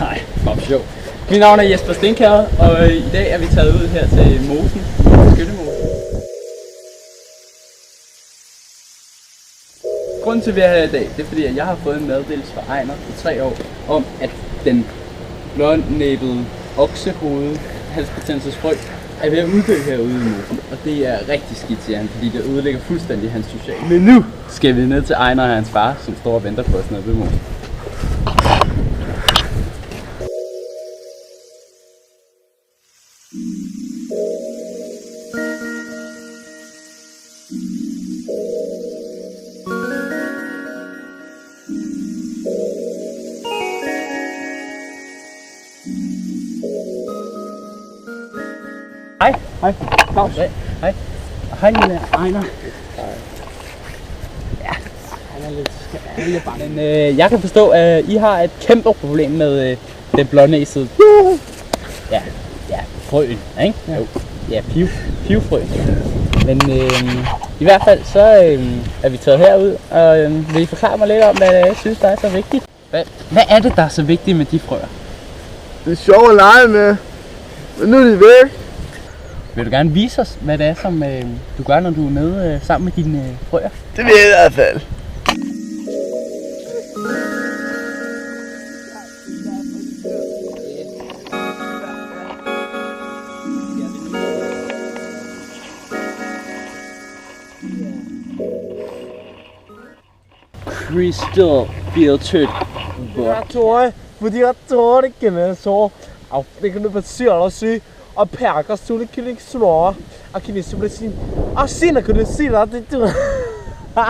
Nej, bare sjov. Mit navn er Jesper Stenkjær, og i dag er vi taget ud her til mosen, Skyttemosen. Grunden til, at vi er her i dag, det er fordi, at jeg har fået en meddelelse fra Ejner i 3 år, om at den blånæbede oksehoved halsbetændelsesfrø er ved at uddø herude i mosen. Og det er rigtig skidt, siger han, fordi det ødelægger fuldstændig hans sociale. Men nu skal vi ned til Ejner og hans far, som står og venter på os nede ved mosen. Hej. Hej. Claus. Hej. Hej lille Ejner. Ja, han er lidt bange. Men jeg kan forstå, at I har et kæmpe problem med den blånæsede. Ja, frøen, ikke? Ja. Ja, pivfrøen. Men i hvert fald så er vi taget herud, og vil I forklare mig lidt om, hvad jeg synes, der er så vigtigt? Hvad er det, der er så vigtigt med de frøer? Det er sjovt at lege med, men nu er de væk. Vil du gerne vise os, hvad det er, som du gør, når du er nede sammen med dine frøer? Det vil jeg i hvert fald. Crystal filtered Gratore, budiratore che ne so, applicano passione sì, a perca sulle che ne sono, a chi ne si presi, a sina che ne si la di tu.